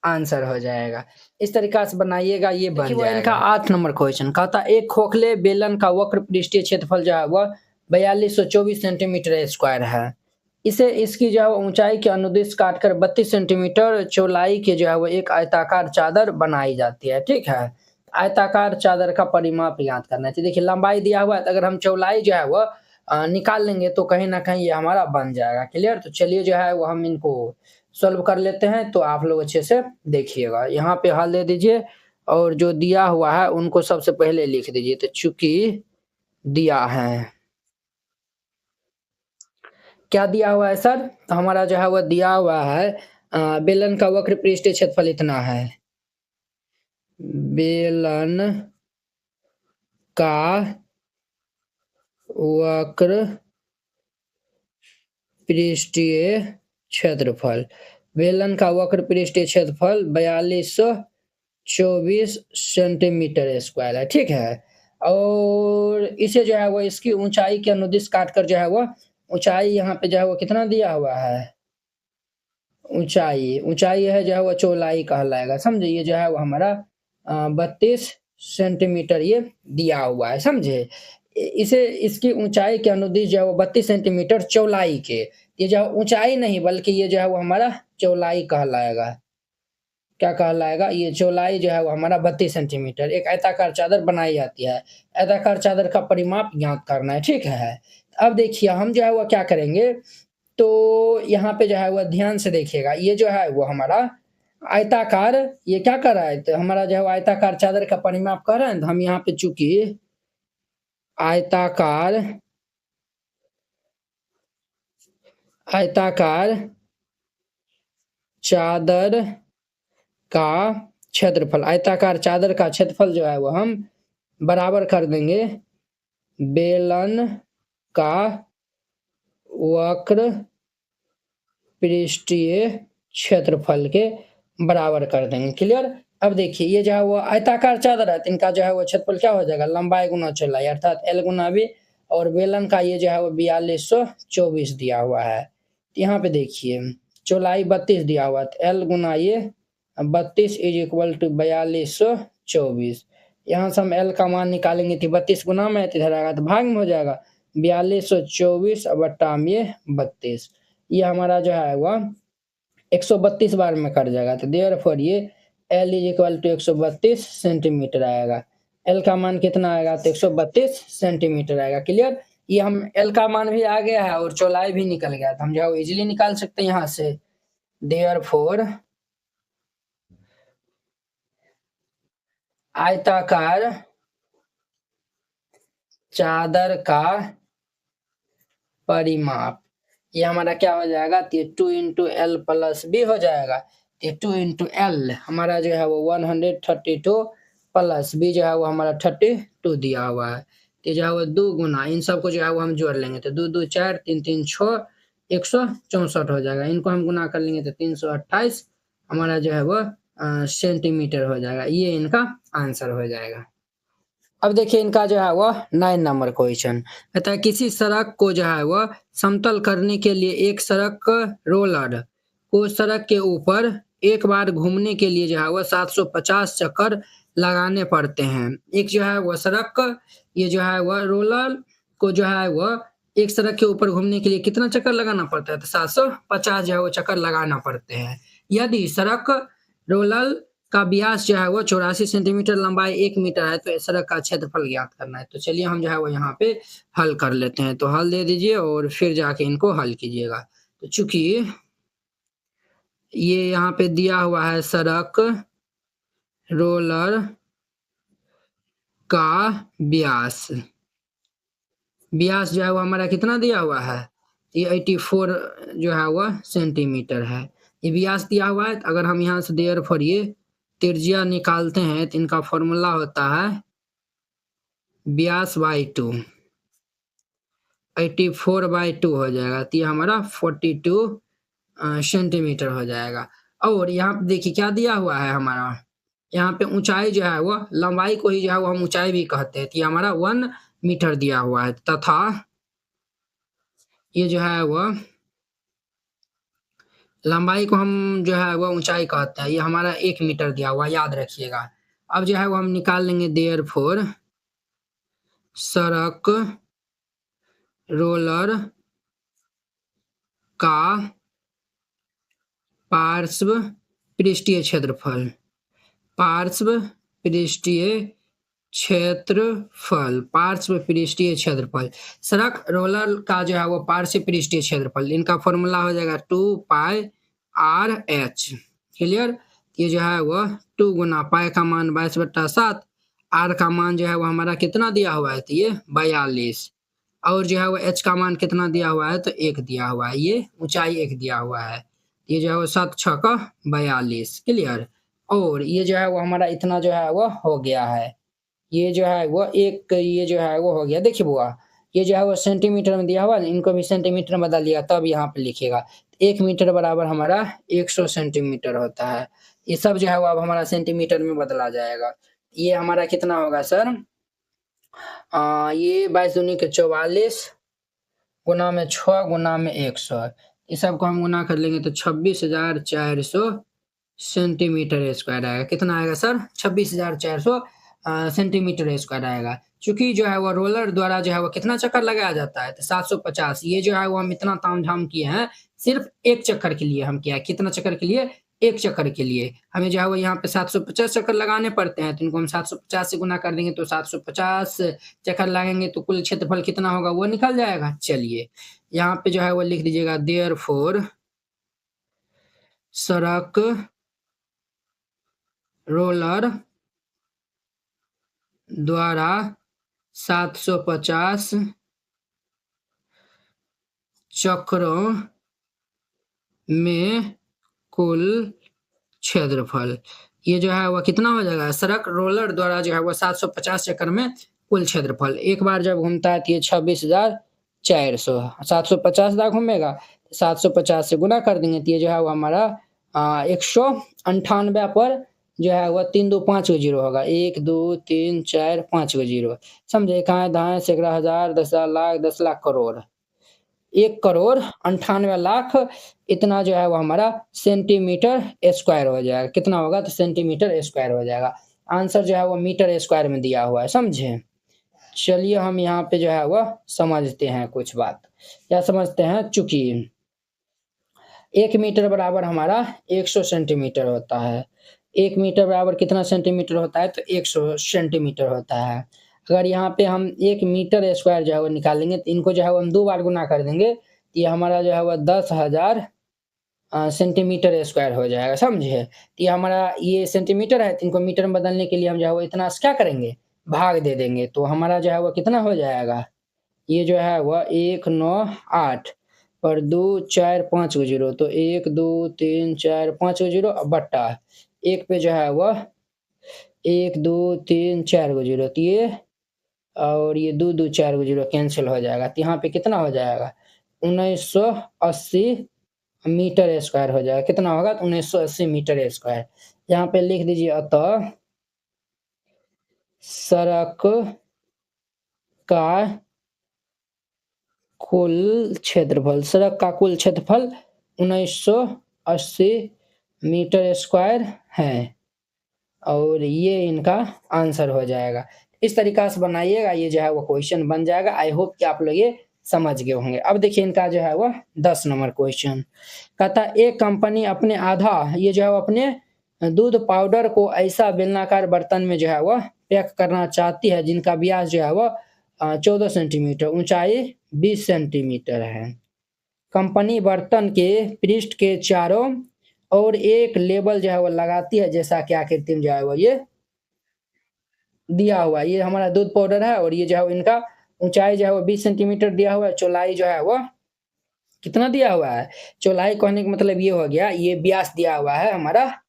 आंसर हो जाएगा। इस तरीका से बनाइएगा, ये बन जाएगा। इनका 8 नंबर क्वेश्चन कहता है एक खोखले बेलन का वक्र पृष्ठीय क्षेत्रफल जो है वह 4224 सेंटीमीटर स्क्वायर है। इसे इसकी जो है ऊंचाई के अनुदिश काटकर 32 सेंटीमीटर चौड़ाई के जो है वो एक आयताकार चादर बनाई जाती है। ठीक है, आयताकार चादर का परिमाप ज्ञात करना है। देखिए लंबाई दिया हुआ है, तो अगर हम चौड़ाई जो है वो निकाल लेंगे तो कहीं ना कहीं ये हमारा बन जाएगा। क्लियर, तो चलिए जो है वो हम इनको सॉल्व कर लेते हैं, तो आप लोग अच्छे से देखिएगा। यहाँ पे हल दे दीजिए और जो दिया हुआ है उनको सबसे पहले लिख दीजिए। तो चूंकि दिया है, क्या दिया हुआ है सर? तो हमारा जो है वो दिया हुआ है बेलन का वक्र पृष्ठीय क्षेत्रफल इतना है। बेलन का वक्र पृष्ठीय क्षेत्रफल, बेलन का वक्र पृष्ठीय क्षेत्रफल 4224 सेंटीमीटर स्क्वायर है। ठीक है, और इसे जो है वो इसकी ऊंचाई के अनुदिश काटकर जो है वो ऊंचाई यहाँ पे जो है वो कितना दिया हुआ है, ऊंचाई है जो है वो चौड़ाई कहलाएगा। समझे, ये जो है वो हमारा 32 सेंटीमीटर ये दिया हुआ है। समझे, इसे इसकी ऊंचाई के अनुदिश जो है वो 32 सेंटीमीटर चौड़ाई के, ये जो ऊंचाई नहीं बल्कि ये जो है वो हमारा चौड़ाई कहलाएगा। क्या कहलाएगा? ये चौड़ाई जो है वो हमारा 32 सेंटीमीटर एक आयताकार चादर बनाई जाती है। आयताकार चादर का परिमाप ज्ञात करना है। ठीक है, अब देखिए हम जो है वो क्या करेंगे, तो यहाँ पे जो है वो ध्यान से देखिएगा, ये जो है वो हमारा आयताकार, ये क्या कर रहा है, तो हमारा जो है वो आयताकार चादर का परिमाप कर रहे हैं। तो हम यहाँ पे चूंकि आयताकार चादर का क्षेत्रफल, आयताकार चादर का क्षेत्रफल जो है वो हम बराबर कर देंगे बेलन का वक्र पृष्ठीय क्षेत्रफल के बराबर कर देंगे। क्लियर, अब देखिए ये जो है वो आयताकार चादर है, इनका जो है वो क्षेत्रफल क्या हो जाएगा, लंबाई गुना चौड़ाई अर्थात L गुना B, और बेलन का ये जो है वो 4224 दिया हुआ है। तो यहाँ पे देखिए चौड़ाई 32 दिया हुआ है, L गुना ये 32 इज इक्वल टू 4224। यहाँ से हम L का मान निकालेंगे तो 32 गुना में इधर आएगा तो भाग में हो जाएगा 4224 बट्टा में 32, ये हमारा जो है वह 132 बार में कट जाएगा। तो देयरफॉर ये L is equal to 132 centimetre आएगा। L का मान कितना आएगा, तो 132 सेंटीमीटर आएगा। क्लियर, ये हम L का मान भी आ गया है और चौड़ाई भी निकल गया, तो हम जो है इजीली निकाल सकते हैं यहाँ से। देयरफॉर आयताकार चादर का परिमाप, ये हमारा क्या हो जाएगा, 2 इंटू एल प्लस बी हो जाएगा। 2 इंटू एल हमारा जो है वो 132 प्लस बी जो है वो हमारा 32 दिया हुआ है। तो जो है वो 2 गुना इन सबको जो है वो हम जोड़ लेंगे, तो 2 2 4 3 3 6 164 हो जाएगा। इनको हम गुना कर लेंगे तो 328 हमारा जो है वो सेंटीमीटर हो जाएगा। ये इनका आंसर हो जाएगा। अब देखिए इनका जो है वह 9 नंबर क्वेश्चन कहता है किसी सड़क को जो है वह समतल करने के लिए एक सड़क रोलर को सड़क के ऊपर एक बार घूमने के लिए जो है वह 750 चक्कर लगाने पड़ते हैं। एक जो है वह सड़क, ये जो है वह रोलर को जो है वह एक सड़क के ऊपर घूमने के लिए कितना चक्कर लगाना पड़ता है, तो 750 जो है वो चक्कर लगाना पड़ते हैं। यदि सड़क रोलर का व्यास जो है वो 84 सेंटीमीटर, लंबाई 1 मीटर है, तो सड़क का क्षेत्रफल ज्ञात करना है। तो चलिए हम जो है वो यहाँ पे हल कर लेते हैं। तो हल दे दीजिए और फिर जाके इनको हल कीजिएगा। तो चूंकि ये यहाँ पे दिया हुआ है सड़क रोलर का व्यास, व्यास जो है वो हमारा कितना दिया हुआ है, ये 84 जो है वह सेंटीमीटर है, ये व्यास दिया हुआ है। अगर हम यहाँ से देयरफॉर ये त्रिज्या निकालते हैं तो इनका फॉर्मूला होता है व्यास बाई 2, 84 बाई 2 हो जाएगा, तो ये हमारा 42 सेंटीमीटर हो जाएगा। और यहाँ पे देखिए क्या दिया हुआ है हमारा, यहाँ पे ऊंचाई जो है वो लंबाई को ही जो है वो हम ऊंचाई भी कहते हैं। तो ये हमारा 1 मीटर दिया हुआ है तथा ये जो है वो लंबाई को हम जो है वो ऊंचाई कहते हैं। ये हमारा 1 मीटर दिया हुआ है, याद रखिएगा। अब जो है वो हम निकाल लेंगे देयरफॉर सड़क रोलर का पार्श्व पृष्ठीय क्षेत्रफल। पार्श्व पृष्ठीय क्षेत्रफल, पार्श्व पृष्ठीय क्षेत्रफल। सड़क रोलर का जो है वो पार्श्व पृष्ठीय क्षेत्रफल, इनका फॉर्मूला हो जाएगा 2πr/h। क्लियर। ये जो है वो 2 गुना पाई का मान 22/7, आर का मान जो है वो हमारा कितना दिया हुआ है, तो ये 42, और जो है वो एच का मान कितना दिया हुआ है, तो 1 दिया हुआ है। ये ऊंचाई 1 दिया हुआ है। ये जो है वो 7 6 का 42। क्लियर। और ये जो है वो हमारा इतना जो है वो हो गया है। ये जो है वो एक, ये जो है वो हो गया। देखिए बुआ, ये जो है वो सेंटीमीटर में दिया हुआ, इनको भी सेंटीमीटर में बदल लिया, तब यहाँ पे लिखिएगा। 1 मीटर बराबर हमारा 100 सेंटीमीटर होता है। ये सब जो है वो अब हमारा सेंटीमीटर में बदला जाएगा। ये हमारा कितना होगा सर, ये 22 दूनी के 44 गुना में 6 गुना में 100, इस सबको हम गुना कर लेंगे तो 26,400 सेंटीमीटर स्क्वायर आएगा। कितना आएगा सर, 26,400 सेंटीमीटर स्क्वायर आएगा। चूंकि जो है वो रोलर द्वारा जो है वो कितना चक्कर लगाया जाता है, तो 750। ये जो है वो हम इतना तामझाम किए हैं सिर्फ एक चक्कर के लिए। हम किया है कितना चक्कर के लिए, एक चक्कर के लिए। हमें जो है वो यहाँ पे 750 चक्कर लगाने पड़ते हैं, तो इनको हम 750 से गुना कर देंगे तो 750 चक्कर लगाएंगे तो कुल क्षेत्रफल कितना होगा वो निकल जाएगा। चलिए यहाँ पे जो है वो लिख दीजिएगा देयरफॉर सड़क रोलर द्वारा 750 चक्रों में कुल क्षेत्रफल, ये जो है वह कितना हो जाएगा, सड़क रोलर द्वारा जो है वह 750 चक्कर में कुल क्षेत्रफल। एक बार जब घूमता है तो ये 26,400, 750 दाग घूमेगा, 750 से गुना कर देंगे तो ये जो है वो हमारा 198 पर जो है वह 3 2 5 को जीरो होगा। 1 2 3 4 5 को जीरो। समझे, कहाँ दाएं सैकड़ा हजार 10,000 लाख 10 लाख करोड़, 1,98,00,000 इतना जो है वो हमारा सेंटीमीटर स्क्वायर हो जाएगा। कितना होगा, तो सेंटीमीटर स्क्वायर हो जाएगा। आंसर जो है वो मीटर स्क्वायर में दिया हुआ है। समझे। चलिए हम यहाँ पे जो है वह समझते हैं कुछ बात। क्या समझते हैं, चूंकि 1 मीटर बराबर हमारा 100 सेंटीमीटर होता है। 1 मीटर बराबर कितना सेंटीमीटर होता है, तो 100 सेंटीमीटर होता है। अगर यहाँ पे हम 1 मीटर स्क्वायर जो है वो निकालेंगे तो इनको जो है वो हम 2 बार गुना कर देंगे तो ये हमारा जो है वो 10,000 सेंटीमीटर स्क्वायर हो जाएगा। समझे। तो ये हमारा ये सेंटीमीटर है, तो इनको मीटर में बदलने के लिए हम जो है वो इतना क्या करेंगे, भाग दे देंगे, तो हमारा जो है वो कितना हो जाएगा, ये जो है वह 198 पर 2 4 5 को जीरो, तो 1 2 3 4 5 को जीरो बट्टा एक पे जो है वह 1 2 3 4 को जीरो, तो ये और ये 2 2 4 को जीरो कैंसिल हो जाएगा। तो यहाँ पे कितना हो जाएगा, 1980 मीटर स्क्वायर हो जाएगा। कितना होगा, 1980 मीटर स्क्वायर। यहाँ पे लिख दीजिए अतः सड़क का कुल क्षेत्रफल, सड़क का कुल क्षेत्रफल 1980 मीटर स्क्वायर है, और ये इनका आंसर हो जाएगा। इस तरीका से बनाइएगा, ये जो है वो क्वेश्चन बन जाएगा। आई होप कि आप लोग ये समझ गए होंगे। अब देखिए इनका जो है वह 10 नंबर क्वेश्चन कहता है, एक कंपनी अपने आधा, ये जो है वो अपने दूध पाउडर को ऐसा बेलनाकार बर्तन में जो है वह पैक करना चाहती है जिनका व्यास जो है वह 14 सेंटीमीटर, ऊंचाई 20 सेंटीमीटर है। कंपनी बर्तन के पृष्ठ के चारों और एक लेबल जो है वो लगाती है, जैसा कि आकृति में जो है वो ये दिया हुआ है। ये हमारा दूध पाउडर है और ये जो है वो इनका ऊंचाई जो है वो 20 सेंटीमीटर दिया हुआ है, चौड़ाई जो है वो कितना दिया हुआ है, चौड़ाई कहने का मतलब ये हो गया, ये व्यास दिया हुआ है हमारा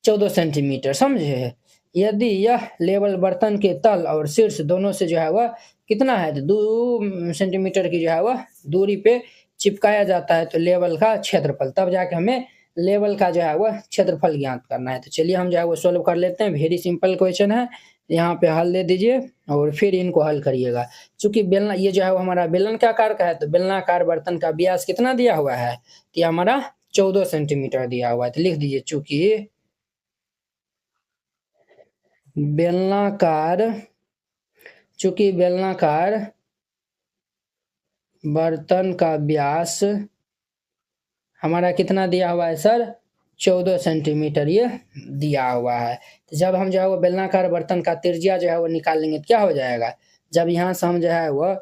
14 सेंटीमीटर। समझे। यदि यह लेबल बर्तन के तल और शीर्ष दोनों से जो है वह कितना है, तो 2 सेंटीमीटर की जो है वह दूरी पे चिपकाया जाता है, तो लेबल का क्षेत्रफल, तब जाके हमें लेवल का जो है वो क्षेत्रफल ज्ञात करना है। तो चलिए हम जो है वो सॉल्व कर लेते हैं। वेरी सिंपल क्वेश्चन है। यहाँ पे हल दे दीजिए और फिर इनको हल करिएगा। चूंकि बेलना ये जो है वो हमारा बेलन के आकार का है, तो बेलनाकार बर्तन का व्यास कितना दिया हुआ है, तो ये हमारा 14 सेंटीमीटर दिया हुआ है। तो लिख दीजिए चूंकि बेलनाकार बर्तन का व्यास हमारा कितना दिया हुआ है सर, 14 सेंटीमीटर ये दिया हुआ है। तो जब हम जो है वो बेलनाकार बर्तन का त्रिज्या जो है वो निकाल लेंगे तो क्या हो जाएगा, जब यहाँ से हम जो है वो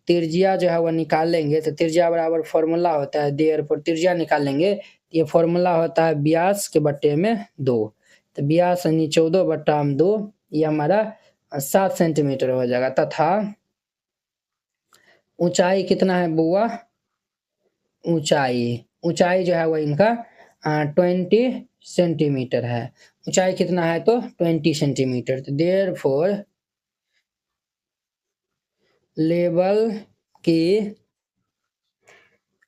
त्रिज्या जो है वो निकाल लेंगे, तो त्रिज्या बराबर फॉर्मूला होता है देयर पर त्रिज्या निकाल लेंगे, तो ये फॉर्मूला होता है व्यास के बट्टे में 2। तो व्यास यानी 14/2, ये हमारा 7 सेंटीमीटर हो जाएगा। तथा ऊंचाई कितना है बुआ, ऊंचाई जो है वो इनका 20 सेंटीमीटर है। ऊंचाई कितना है तो 20 सेंटीमीटर। तो देयरफॉर लेवल की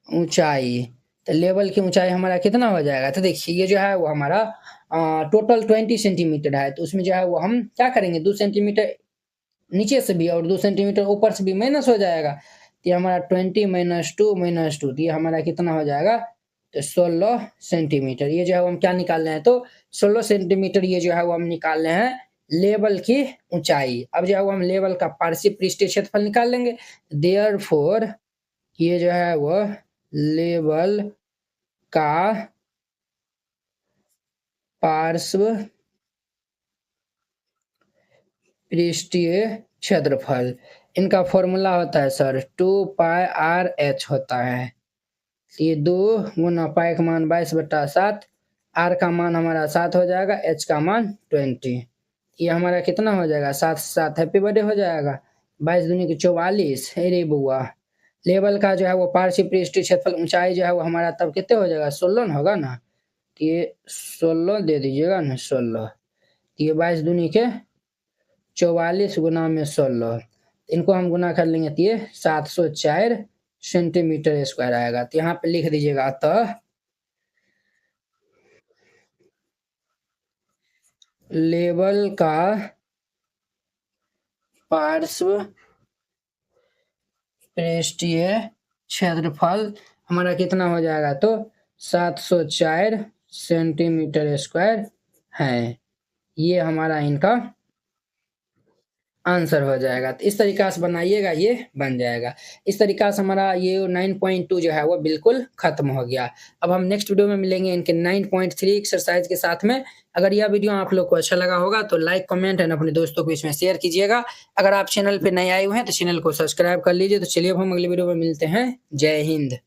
ऊंचाई, तो लेवल की ऊंचाई हमारा कितना हो जाएगा, तो देखिए ये जो है वो हमारा टोटल 20 सेंटीमीटर है। तो उसमें जो है वो हम क्या करेंगे, 2 सेंटीमीटर नीचे से भी और 2 सेंटीमीटर ऊपर से भी माइनस हो जाएगा। तो ये हमारा 20 - 2 - 2, तो ये हमारा कितना हो जाएगा, तो 16 सेंटीमीटर। ये जो है हम क्या निकाल रहे हैं, तो 16 सेंटीमीटर ये जो है वो हम निकाल रहे हैं लेवल की ऊंचाई। अब जो है वो हम लेवल का पार्श्व पृष्ठीय क्षेत्रफल निकाल लेंगे। देयरफॉर ये जो है वो लेवल का पार्श्व पृष्ठीय क्षेत्रफल, इनका फॉर्मूला होता है सर 2πr/h होता है। ये 2 गुना पाई का मान 22/7, आर का मान हमारा 7 हो जाएगा, एच का मान 20। ये हमारा कितना हो जाएगा, 7 से 7 हैप्पी बर्थडे हो जाएगा, 22 दूनी की 44। अरे बुआ, लेवल का जो है वो पार्श्व पृष्ठीय क्षेत्रफल ऊंचाई जो है वो हमारा तब कितने हो जाएगा, 16 होगा ना। तो ये 16 दे दीजिएगा ना, 16। ये 22 दूनी के 44 गुना में 16, इनको हम गुना कर लेंगे तो ये 704 सेंटीमीटर स्क्वायर आएगा। तो यहाँ पे लिख दीजिएगा, अतः लेवल का पार्श्व पृष्ठीय क्षेत्रफल हमारा कितना हो जाएगा, तो 704 सेंटीमीटर स्क्वायर है। ये हमारा इनका आंसर हो जाएगा। तो इस तरीका से बनाइएगा, ये बन जाएगा। इस तरीका से हमारा ये 9.2 जो है वो बिल्कुल खत्म हो गया। अब हम नेक्स्ट वीडियो में मिलेंगे इनके 9.3 एक्सरसाइज के साथ में। अगर यह वीडियो आप लोग को अच्छा लगा होगा तो लाइक, कमेंट एंड अपने दोस्तों को इसमें शेयर कीजिएगा। अगर आप चैनल पे नए आए हुए हैं तो चैनल को सब्सक्राइब कर लीजिए। तो चलिए अब हम अगले वीडियो में मिलते हैं। जय हिंद।